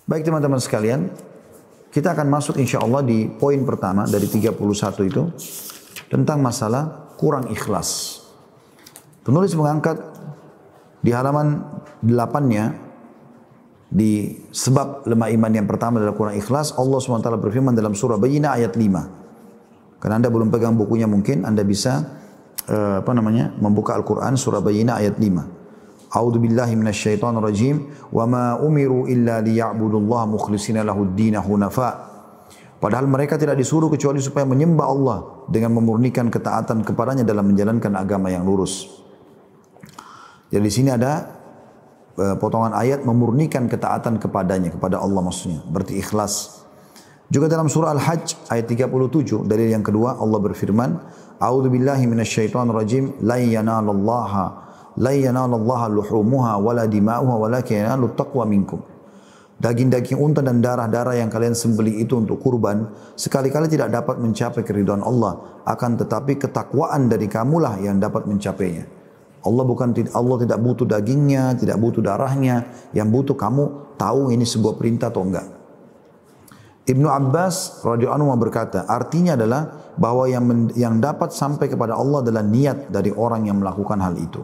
Baik teman-teman sekalian, kita akan masuk insya Allah di poin pertama dari 31 itu tentang masalah kurang ikhlas. Penulis mengangkat di halaman 8-nya di sebab lemah iman yang pertama adalah kurang ikhlas. Allah SWT berfirman dalam surah Bayyinah ayat 5. Karena Anda belum pegang bukunya mungkin Anda bisa membuka Al-Quran surah Bayyinah ayat 5. A'udzu billahi minasyaitonir rajim wa ma umiru illa liya'budullaha mukhlishina lahud-din hunafa. Padahal mereka tidak disuruh kecuali supaya menyembah Allah dengan memurnikan ketaatan kepadanya dalam menjalankan agama yang lurus. Jadi di sini ada potongan ayat memurnikan ketaatan kepadanya, kepada Allah maksudnya, berarti ikhlas. Juga dalam surah Al-Hajj ayat 37 dalil yang kedua Allah berfirman, A'udzu billahi minasyaitonir rajim la yanalallaha luhumuha wala dima'uha walakin yanalut taqwa minkum. Daging-daging unta dan darah-darah yang kalian sembelih itu untuk kurban sekali-kali tidak dapat mencapai keridhaan Allah, akan tetapi ketakwaan dari kamulah yang dapat mencapainya. Allah tidak butuh dagingnya, tidak butuh darahnya, yang butuh kamu tahu ini sebuah perintah atau enggak. Ibnu Abbas radhiyallahu anhu berkata, artinya adalah bahwa yang dapat sampai kepada Allah adalah niat dari orang yang melakukan hal itu.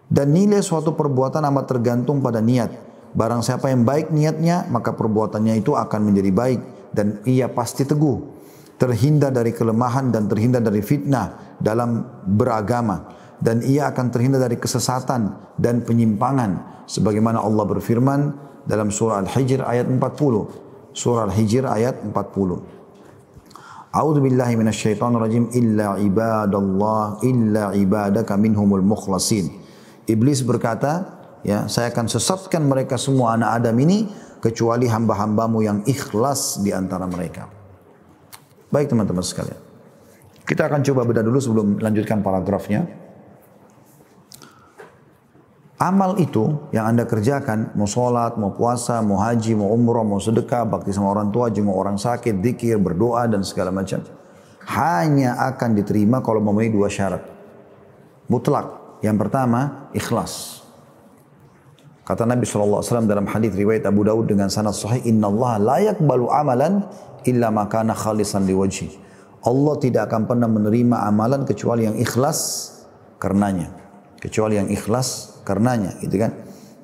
Dan nilai suatu perbuatan amat tergantung pada niat. Barang siapa yang baik niatnya, maka perbuatannya itu akan menjadi baik dan ia pasti teguh, terhindar dari kelemahan dan terhindar dari fitnah dalam beragama, dan ia akan terhindar dari kesesatan dan penyimpangan sebagaimana Allah berfirman dalam surah Al-Hijr ayat 40. Surah Al-Hijr ayat 40. A'udzu billahi minasyaitonir rajim illa ibadaka minhumul mukhlasin. Iblis berkata, ya, saya akan sesatkan mereka semua anak Adam ini kecuali hamba-hambamu yang ikhlas di antara mereka. Baik teman-teman sekalian. Kita akan coba bedah dulu sebelum melanjutkan paragrafnya. Amal itu yang Anda kerjakan, mau sholat, mau puasa, mau haji, mau umrah, mau sedekah, bakti sama orang tua, jenguk orang sakit, zikir, berdoa dan segala macam, hanya akan diterima kalau memenuhi dua syarat mutlak. Yang pertama, ikhlas. Kata Nabi SAW dalam hadis riwayat Abu Dawud dengan sanad sahih, Inna Allah la yakbalu amalan illa makana khalisan liwajhi. Allah tidak akan pernah menerima amalan kecuali yang ikhlas karenanya. Kecuali yang ikhlas karenanya, gitu kan.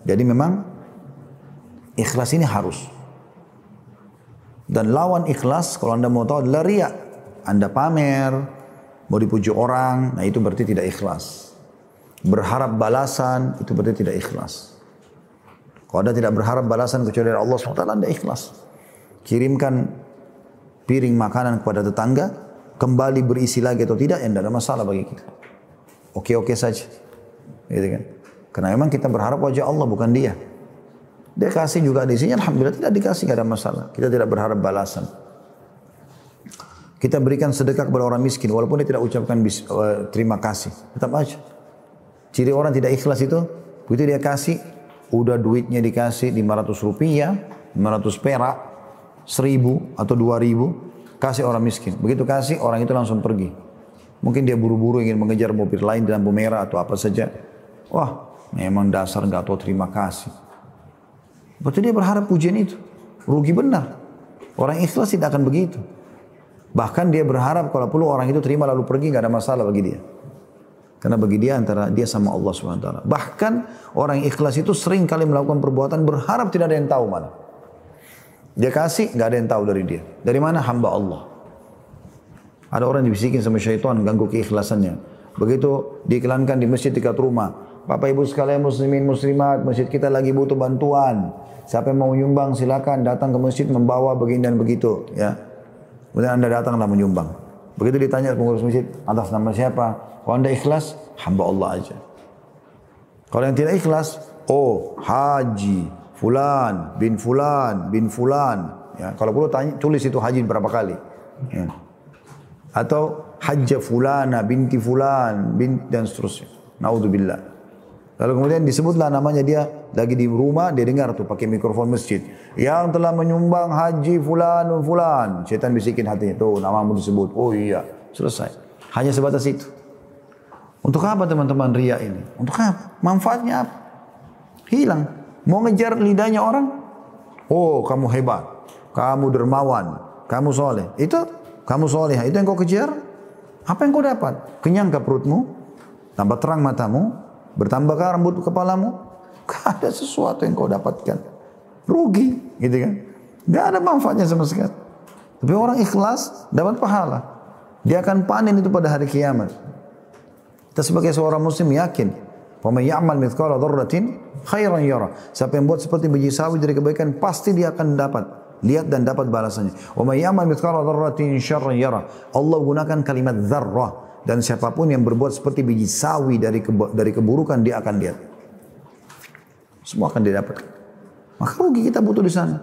Jadi memang ikhlas ini harus. Dan lawan ikhlas, kalau Anda mau tahu, adalah riya. Anda pamer, mau dipuji orang, nah itu berarti tidak ikhlas. Berharap balasan, itu berarti tidak ikhlas. Kalau Anda tidak berharap balasan kecuali dari Allah SWT, Anda ikhlas. Kirimkan piring makanan kepada tetangga, kembali berisi lagi atau tidak, ya tidak ada masalah bagi kita. Oke-oke saja. Gitu kan? Karena memang kita berharap wajah Allah, bukan dia. Dia kasih juga di sini, alhamdulillah tidak dikasih, tidak ada masalah. Kita tidak berharap balasan. Kita berikan sedekah kepada orang miskin, walaupun dia tidak ucapkan terima kasih, tetap aja. Ciri orang tidak ikhlas itu, begitu dia kasih, udah duitnya dikasih 500 rupiah, 500 perak, 1000 atau 2000, kasih orang miskin. Begitu kasih, orang itu langsung pergi. Mungkin dia buru-buru ingin mengejar mobil lain di lampu merah atau apa saja. Wah, memang dasar nggak tahu terima kasih. Betul, dia berharap pujian itu. Rugi benar. Orang ikhlas tidak akan begitu. Bahkan dia berharap kalau perlu orang itu terima lalu pergi, nggak ada masalah bagi dia. Karena bagi dia antara dia sama Allah SWT. Bahkan orang ikhlas itu sering kali melakukan perbuatan berharap tidak ada yang tahu malah. Dia kasih, nggak ada yang tahu dari dia. Dari mana? Hamba Allah. Ada orang dibisikin sama syaitan, ganggu keikhlasannya. Begitu diiklankan di masjid dekat rumah. Bapak ibu sekalian muslimin muslimat, masjid kita lagi butuh bantuan. Siapa yang mau menyumbang silakan datang ke masjid membawa begini dan begitu. Ya. Kemudian Anda datanglah menyumbang. Begitu ditanya pengurus masjid, atas nama siapa? Kalau Anda ikhlas, hamba Allah aja. Kalau yang tidak ikhlas, oh haji fulan bin fulan bin fulan. Ya, kalau perlu tanya, tulis itu haji berapa kali. Ya. Atau hajja fulana binti fulan bin dan seterusnya. Naudzubillah. Lalu kemudian disebutlah namanya, dia lagi di rumah, dia dengar tuh pakai mikrofon masjid. Yang telah menyumbang haji fulan dan fulan. Syaitan bisikin hatinya, tuh namamu disebut. Oh iya, selesai. Hanya sebatas itu. Untuk apa teman-teman riya ini? Untuk apa? Manfaatnya apa? Hilang. Mau ngejar lidahnya orang? Oh, kamu hebat, kamu dermawan, kamu soleh. Itu kamu soleh, itu yang kau kejar. Apa yang kau dapat? Kenyang ke perutmu, tambah terang matamu, bertambah ke rambut kepalamu. Gak ada sesuatu yang kau dapatkan. Rugi, gitu kan? Gak ada manfaatnya sama sekali. Tapi orang ikhlas dapat pahala. Dia akan panen itu pada hari kiamat. Kita sebagai seorang muslim yakin, "Faman ya'mal mithqala dzarratin khairan yara." Siapa yang buat seperti biji sawi dari kebaikan, pasti dia akan dapat lihat dan dapat balasannya. "Wa may ya'mal mithqala dzarratin syarran yara." Allah gunakan kalimat dzarrah, dan siapapun yang berbuat seperti biji sawi dari keburukan, dia akan lihat. Semua akan didapatkan. Maka rugi kita butuh di sana.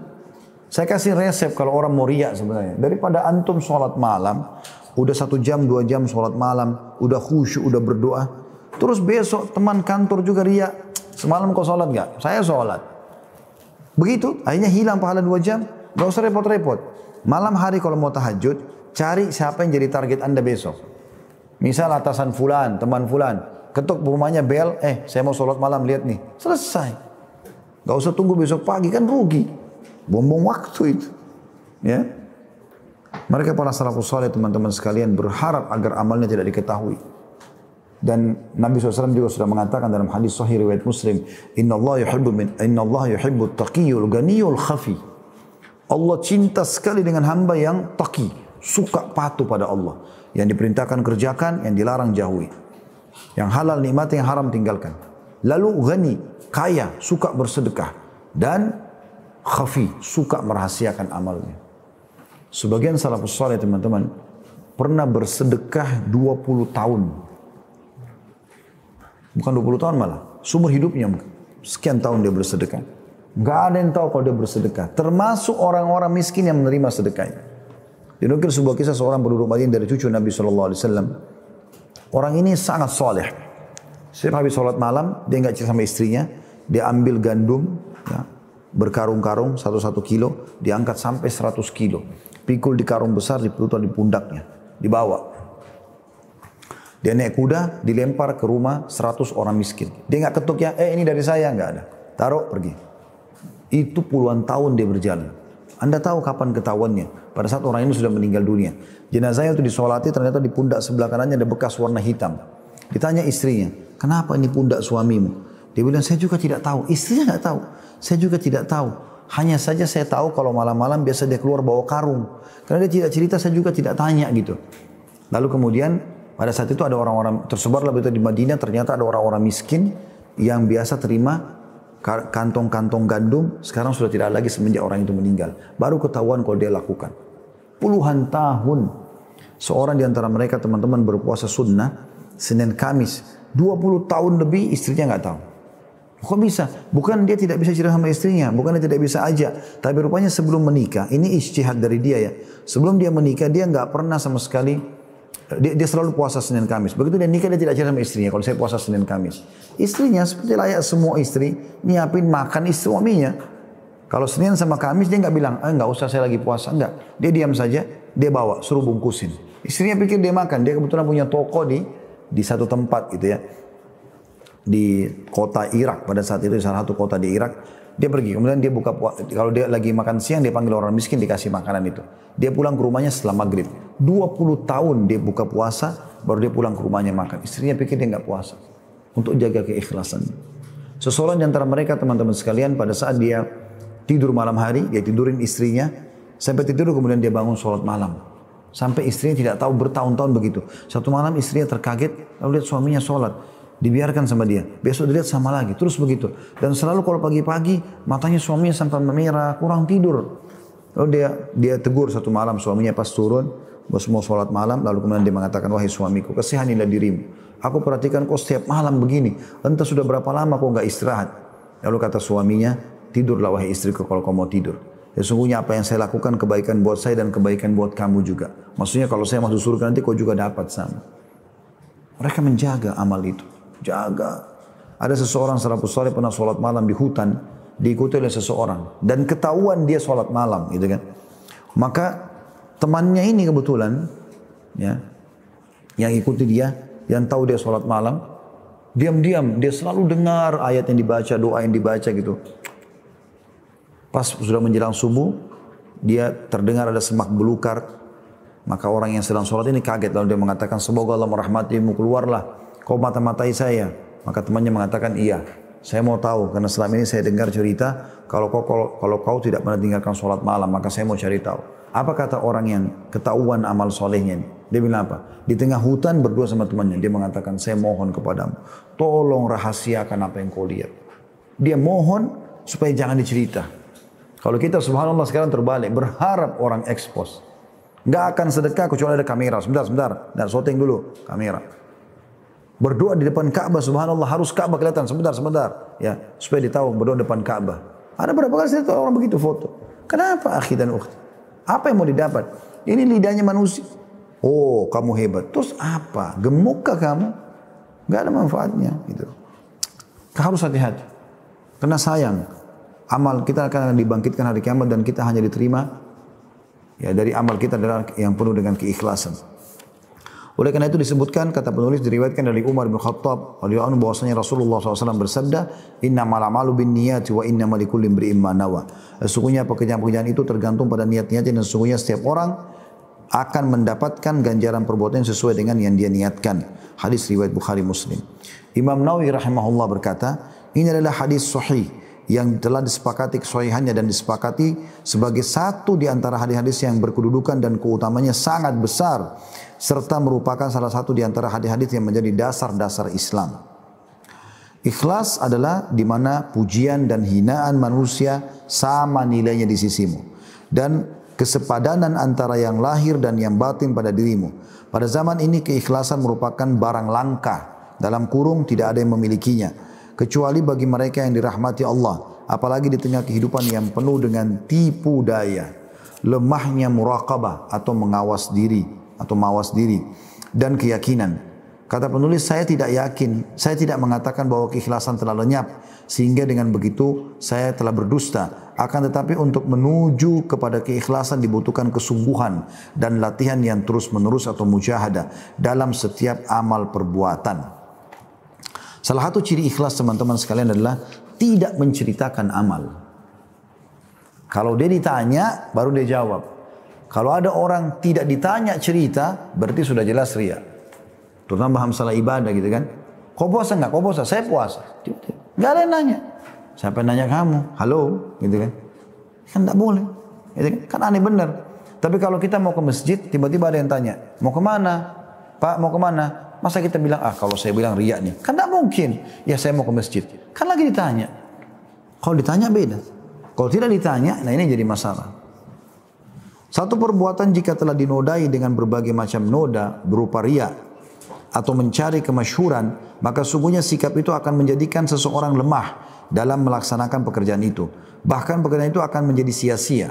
Saya kasih resep kalau orang mau riak sebenarnya. Daripada antum sholat malam, udah 1 jam, 2 jam sholat malam, udah khusyuk, udah berdoa. Terus besok teman kantor juga riak. Semalam kau sholat gak? Saya sholat. Begitu, akhirnya hilang pahala 2 jam. Gak usah repot-repot. Malam hari kalau mau tahajud, cari siapa yang jadi target anda besok. Misal atasan fulan, teman fulan. Ketuk rumahnya bel, saya mau sholat malam, lihat nih. Selesai. Gak usah tunggu besok pagi, kan rugi. Buang-buang waktu itu. Ya. Mereka para salafus saleh teman-teman sekalian berharap agar amalnya tidak diketahui. Dan Nabi SAW juga sudah mengatakan dalam hadis sahih riwayat Muslim, Inna Allah yuhibbu taqiyul ganiyul khafi. Allah cinta sekali dengan hamba yang taqi, suka patuh pada Allah. Yang diperintahkan kerjakan, yang dilarang jauhi. Yang halal nikmati, yang haram tinggalkan. Lalu ghani, kaya, suka bersedekah. Dan khafi, suka merahasiakan amalnya. Sebagian salafus saleh teman-teman pernah bersedekah 20 tahun. Bukan 20 tahun malah, seumur hidupnya sekian tahun dia bersedekah. Gak ada yang tahu kalau dia bersedekah. Termasuk orang-orang miskin yang menerima sedekahnya. Dinukil sebuah kisah seorang penduduk Madinah dari cucu Nabi SAW. Orang ini sangat soleh. Setiap habis sholat malam, dia nggak cerita sama istrinya. Dia ambil gandum, ya, berkarung-karung 1 kilo, diangkat sampai 100 kilo. Pikul di karung besar, diputar di pundaknya, dibawa. Dia naik kuda, dilempar ke rumah 100 orang miskin. Dia nggak ketuk ya, ini dari saya, nggak ada. Taruh, pergi. Itu puluhan tahun dia berjalan. Anda tahu kapan ketahuannya? Pada saat orang ini sudah meninggal dunia. Jenazahnya itu disolati, ternyata di pundak sebelah kanannya ada bekas warna hitam. Ditanya istrinya, kenapa ini pundak suamimu? Dia bilang, saya juga tidak tahu. Istrinya nggak tahu. Saya juga tidak tahu. Hanya saja saya tahu kalau malam-malam biasa dia keluar bawa karung. Karena dia tidak cerita, saya juga tidak tanya gitu. Lalu kemudian pada saat itu ada orang-orang tersebarlah begitu di Madinah. Ternyata ada orang-orang miskin yang biasa terima kantong-kantong gandum. Sekarang sudah tidak lagi semenjak orang itu meninggal. Baru ketahuan kalau dia lakukan. Puluhan tahun. Seorang di antara mereka teman-teman berpuasa sunnah Senin Kamis. 20 tahun lebih istrinya nggak tahu. Kok bisa? Bukan dia tidak bisa cerita sama istrinya, bukan dia tidak bisa ajak. Tapi rupanya sebelum menikah, ini ijtihad dari dia ya. Sebelum dia menikah, dia nggak pernah sama sekali, dia selalu puasa Senin Kamis. Begitu dia nikah, dia tidak cerita sama istrinya, kalau saya puasa Senin Kamis. Istrinya seperti layak semua istri, nyiapin makan istri suaminya. Kalau Senin sama Kamis, dia nggak bilang, nggak usah saya lagi puasa. Enggak, dia diam saja, dia bawa, suruh bungkusin. Istrinya pikir dia makan, dia kebetulan punya toko di satu tempat gitu ya. Di kota Irak pada saat itu, di salah satu kota di Irak, dia pergi. Kemudian dia buka, kalau dia lagi makan siang, dia panggil orang miskin, dikasih makanan itu. Dia pulang ke rumahnya setelah maghrib. 20 tahun dia buka puasa, baru dia pulang ke rumahnya makan. Istrinya pikir dia nggak puasa. Untuk jaga keikhlasan. Seseorang di antara mereka teman-teman sekalian, pada saat dia tidur malam hari, dia tidurin istrinya, sampai tidur kemudian dia bangun sholat malam. Sampai istrinya tidak tahu bertahun-tahun begitu. Satu malam istrinya terkaget, lalu lihat suaminya sholat. Dibiarkan sama dia. Besok dilihat sama lagi. Terus begitu. Dan selalu kalau pagi-pagi matanya suaminya sampai memerah, kurang tidur. Lalu dia tegur satu malam suaminya pas turun, bos mau sholat malam, lalu kemudian dia mengatakan, wahai suamiku, kasihanilah dirimu. Aku perhatikan kau setiap malam begini. Entah sudah berapa lama kau nggak istirahat. Lalu kata suaminya, tidurlah wahai istriku kalau kau mau tidur. Sesungguhnya apa yang saya lakukan kebaikan buat saya dan kebaikan buat kamu juga. Maksudnya kalau saya masuk surga nanti kau juga dapat sama. Mereka menjaga amal itu. Jaga. Ada seseorang salafus saleh pernah sholat malam di hutan, diikuti oleh seseorang dan ketahuan dia sholat malam, gitu kan. Maka temannya ini kebetulan, ya, yang ikuti dia, yang tahu dia sholat malam, diam-diam dia selalu dengar ayat yang dibaca, doa yang dibaca gitu. Pas sudah menjelang subuh, dia terdengar ada semak belukar. Maka orang yang sedang sholat ini kaget, lalu dia mengatakan, semoga Allah merahmatimu, keluarlah, kau mata-matai saya. Maka temannya mengatakan, iya, saya mau tahu, karena selama ini saya dengar cerita, kalau kau tidak pernah tinggalkan sholat malam, maka saya mau cari tahu. Apa kata orang yang ketahuan amal solehnya ini? Dia bilang apa? Di tengah hutan berdua sama temannya, dia mengatakan, saya mohon kepadamu, tolong rahasiakan apa yang kau lihat. Dia mohon supaya jangan dicerita. Kalau kita subhanallah sekarang terbalik, berharap orang ekspos. Nggak akan sedekah kecuali ada kamera. Sebentar. Dan syuting dulu kamera. Berdoa di depan Ka'bah, subhanallah, harus Ka'bah kelihatan. Sebentar. Ya, supaya ditahu berdoa depan Ka'bah. Ada berapa kali saya tahu orang begitu foto. Kenapa akhi dan ukhti? Apa yang mau didapat? Ini lidahnya manusia. Oh, kamu hebat. Terus apa? Gemukkah kamu? Nggak ada manfaatnya. Gitu. Harus hati-hati. Karena sayang. Amal kita akan dibangkitkan hari kiamat dan kita hanya diterima ya dari amal kita adalah yang penuh dengan keikhlasan. Oleh karena itu disebutkan, kata penulis, diriwayatkan dari Umar bin Khattab radhiyallahu anhu bahwasanya Rasulullah SAW bersabda, innamal a'malu binniyati wa innamal likulli imri'in ma nawa. Sesungguhnya pekerjaan-pekerjaan itu tergantung pada niat-niatnya dan sesungguhnya setiap orang akan mendapatkan ganjaran perbuatan sesuai dengan yang dia niatkan. Hadis riwayat Bukhari Muslim. Imam Nawawi rahimahullah berkata, ini adalah hadis sahih yang telah disepakati kesahihannya dan disepakati sebagai satu di antara hadis-hadis yang berkedudukan dan keutamanya sangat besar serta merupakan salah satu di antara hadis-hadis yang menjadi dasar-dasar Islam. Ikhlas adalah di mana pujian dan hinaan manusia sama nilainya di sisimu dan kesepadanan antara yang lahir dan yang batin pada dirimu. Pada zaman ini keikhlasan merupakan barang langka, dalam kurung tidak ada yang memilikinya kecuali bagi mereka yang dirahmati Allah, apalagi di tengah kehidupan yang penuh dengan tipu daya, lemahnya muraqabah atau mawas diri dan keyakinan. Kata penulis, saya tidak yakin, saya tidak mengatakan bahwa keikhlasan telah lenyap sehingga dengan begitu saya telah berdusta. Akan tetapi untuk menuju kepada keikhlasan dibutuhkan kesungguhan dan latihan yang terus-menerus atau mujahadah dalam setiap amal perbuatan. Salah satu ciri ikhlas teman-teman sekalian adalah tidak menceritakan amal. Kalau dia ditanya, baru dia jawab. Kalau ada orang tidak ditanya cerita, berarti sudah jelas riya. Terutama paham salah ibadah gitu kan. Kau puasa enggak? Kau puasa? Saya puasa. Enggak ada yang nanya. Siapa yang nanya kamu? Halo, gitu kan. Kan enggak boleh. Gitu kan aneh benar. Tapi kalau kita mau ke masjid, tiba-tiba ada yang tanya, mau kemana? Pak, mau kemana? Masa kita bilang, kalau saya bilang riya nih. Kan tidak mungkin. Ya saya mau ke masjid. Kan lagi ditanya. Kalau ditanya beda. Kalau tidak ditanya, nah ini jadi masalah. Satu perbuatan jika telah dinodai dengan berbagai macam noda berupa riya atau mencari kemasyhuran, maka sungguhnya sikap itu akan menjadikan seseorang lemah dalam melaksanakan pekerjaan itu. Bahkan pekerjaan itu akan menjadi sia-sia.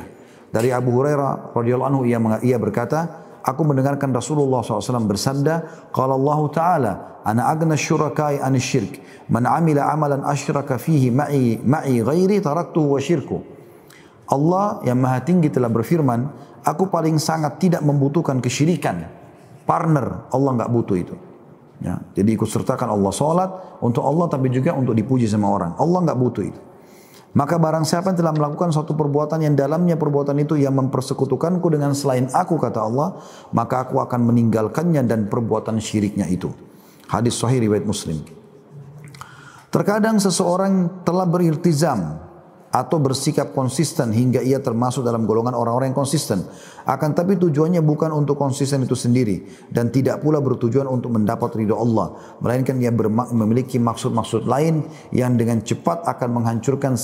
Dari Abu Hurairah radhiyallahu anhu ia berkata, aku mendengarkan Rasulullah SAW bersabda, qala Allah Ta'ala, ana agna syurakai an syirk, man amila amalan asyraka fihi ma'i ghairi taraktuhu wa syirku. Allah yang maha tinggi telah berfirman, aku paling sangat tidak membutuhkan kesyirikan. Partner, Allah enggak butuh itu. Ya, jadi ikut sertakan Allah salat untuk Allah tapi juga untuk dipuji sama orang. Allah enggak butuh itu. Maka barang siapa yang telah melakukan suatu perbuatan yang dalamnya perbuatan itu yang mempersekutukanku dengan selain aku, kata Allah, maka aku akan meninggalkannya dan perbuatan syiriknya itu. Hadis sahih riwayat Muslim. Terkadang seseorang telah beriltizam atau bersikap konsisten hingga ia termasuk dalam golongan orang-orang yang konsisten. Akan tapi tujuannya bukan untuk konsisten itu sendiri dan tidak pula bertujuan untuk mendapat ridha Allah, melainkan ia memiliki maksud-maksud lain yang dengan cepat akan menghancurkan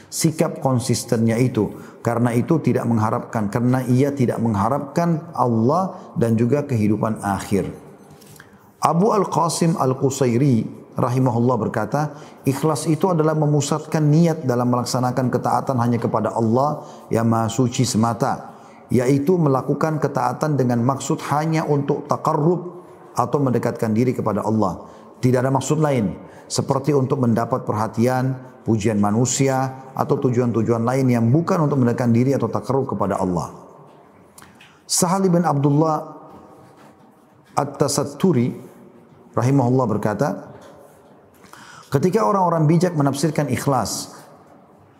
sikap konsistennya itu. Karena ia tidak mengharapkan Allah dan juga kehidupan akhir. Abu Al-Qasim Al-Qusairi rahimahullah berkata, ikhlas itu adalah memusatkan niat dalam melaksanakan ketaatan hanya kepada Allah yang maha suci semata, yaitu melakukan ketaatan dengan maksud hanya untuk taqarrub atau mendekatkan diri kepada Allah. Tidak ada maksud lain, seperti untuk mendapat perhatian, pujian manusia, atau tujuan-tujuan lain yang bukan untuk mendekatkan diri atau taqarrub kepada Allah. Sahal bin Abdullah At-Tasatturi rahimahullah berkata, ketika orang-orang bijak menafsirkan ikhlas,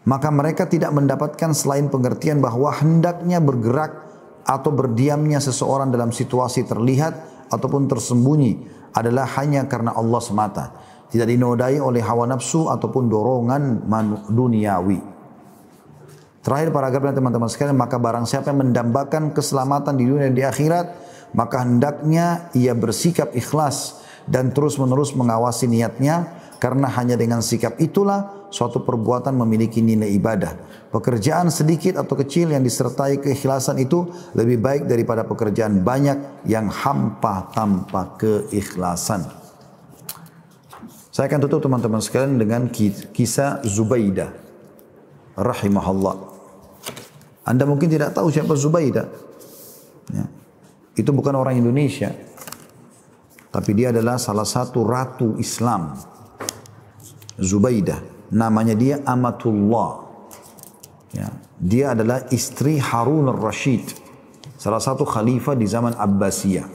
maka mereka tidak mendapatkan selain pengertian bahwa hendaknya bergerak atau berdiamnya seseorang dalam situasi terlihat ataupun tersembunyi adalah hanya karena Allah semata. Tidak dinodai oleh hawa nafsu ataupun dorongan duniawi. Terakhir paragrafnya teman-teman sekalian, maka barang siapa yang mendambakan keselamatan di dunia dan di akhirat, maka hendaknya ia bersikap ikhlas dan terus-menerus mengawasi niatnya, karena hanya dengan sikap itulah suatu perbuatan memiliki nilai ibadah. Pekerjaan sedikit atau kecil yang disertai keikhlasan itu lebih baik daripada pekerjaan banyak yang hampa tanpa keikhlasan. Saya akan tutup teman-teman sekalian dengan kisah Zubaidah rahimahullah. Anda mungkin tidak tahu siapa Zubaidah. Ya. Itu bukan orang Indonesia, tapi dia adalah salah satu ratu Islam. Zubaidah, namanya dia Amatullah. Ya. Dia adalah istri Harun al-Rashid, salah satu khalifah di zaman Abbasiyah,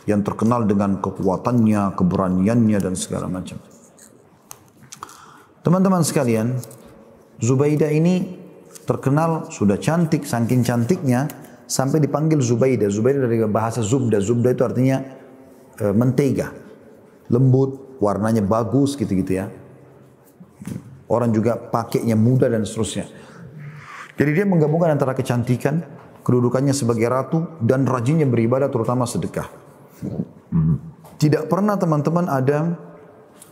yang terkenal dengan kekuatannya, keberaniannya dan segala macam. Teman-teman sekalian, Zubaidah ini terkenal sudah cantik, saking cantiknya sampai dipanggil Zubaidah. Zubaidah dari bahasa Zubda. Zubda itu artinya mentega, lembut, warnanya bagus gitu-gitu ya. Orang juga pakainya mudah dan seterusnya. Jadi dia menggabungkan antara kecantikan, kedudukannya sebagai ratu, dan rajinnya beribadah terutama sedekah. Tidak pernah teman-teman ada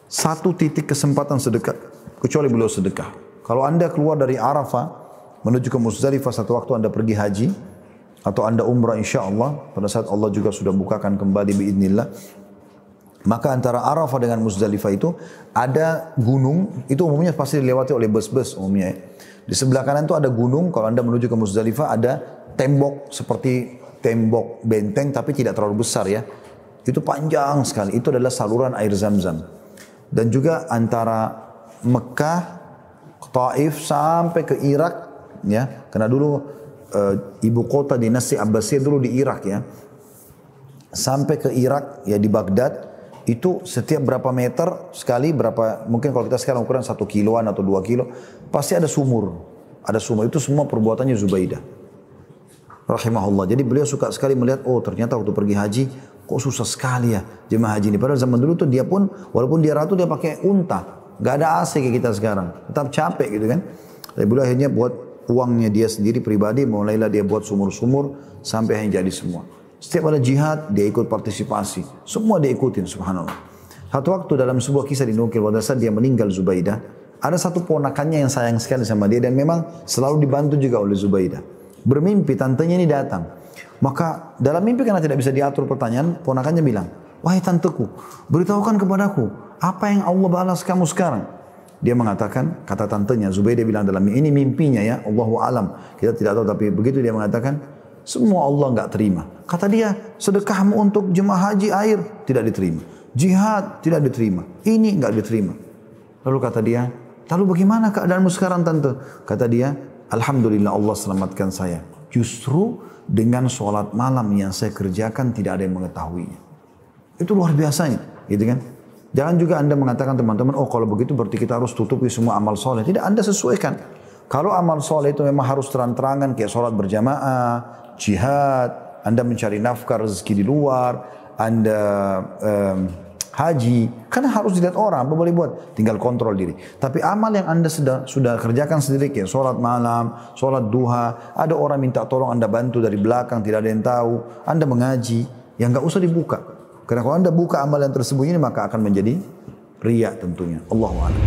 satu titik kesempatan sedekah kecuali beliau sedekah. Kalau Anda keluar dari Arafah menuju ke Muzdalifah satu waktu Anda pergi haji atau Anda umrah insyaAllah, pada saat Allah juga sudah bukakan kembali biidznillah, maka antara Arafah dengan Muzdalifah itu ada gunung, itu umumnya pasti dilewati oleh bus-bus umumnya. Di sebelah kanan itu ada gunung, kalau Anda menuju ke Muzdalifah ada tembok seperti tembok benteng tapi tidak terlalu besar ya. Itu panjang sekali, itu adalah saluran air Zam-Zam. Dan juga antara Mekah, Taif sampai ke Irak ya, karena dulu ibu kota dinasti Abbasiyah dulu di Irak ya. Sampai ke Irak ya, di Baghdad itu setiap berapa meter sekali, berapa, mungkin kalau kita sekarang ukuran 1 kiloan atau 2 kilo, pasti ada sumur. Ada sumur, itu semua perbuatannya Zubaidah rahimahullah. Jadi beliau suka sekali melihat, oh ternyata waktu pergi haji kok susah sekali ya jemaah haji ini. Padahal zaman dulu tuh dia pun, walaupun dia ratu, dia pakai unta. Gak ada AC kayak kita sekarang, tetap capek gitu kan. Tapi beliau akhirnya buat uangnya dia sendiri pribadi, mulailah dia buat sumur-sumur sampai yang jadi semua. Setiap ada jihad dia ikut partisipasi, semua dia ikutin, subhanallah. Satu waktu dalam sebuah kisah dinukil pada saat dia meninggal Zubaidah, ada satu ponakannya yang sayang sekali sama dia dan memang selalu dibantu juga oleh Zubaidah. Bermimpi tantenya ini datang. Maka dalam mimpi karena tidak bisa diatur pertanyaan, ponakannya bilang, wahai tanteku, beritahukan kepadaku, apa yang Allah balas kamu sekarang? Dia mengatakan, kata tantenya, Zubaidah bilang dalam ini mimpinya ya, Allahu alam, kita tidak tahu, tapi begitu dia mengatakan, semua Allah enggak terima. Kata dia, sedekahmu untuk jemaah haji air tidak diterima, jihad tidak diterima, ini enggak diterima. Lalu kata dia, lalu bagaimana keadaanmu sekarang tante? Kata dia, alhamdulillah Allah selamatkan saya. Justru dengan sholat malam yang saya kerjakan tidak ada yang mengetahuinya. Itu luar biasanya, gitu kan? Jangan juga Anda mengatakan teman-teman, oh kalau begitu berarti kita harus tutupi semua amal soleh. Tidak, Anda sesuaikan. Kalau amal soleh itu memang harus terang-terangan, kayak sholat berjamaah, jihad, Anda mencari nafkah rezeki di luar, Anda haji, karena harus dilihat orang, apa boleh buat? Tinggal kontrol diri. Tapi amal yang Anda sudah kerjakan sendiri, kayak sholat malam, sholat duha, ada orang minta tolong Anda bantu dari belakang, tidak ada yang tahu, Anda mengaji, yang nggak usah dibuka. Karena kalau Anda buka amal yang tersembunyi ini, maka akan menjadi riya tentunya. Allahu a'lam.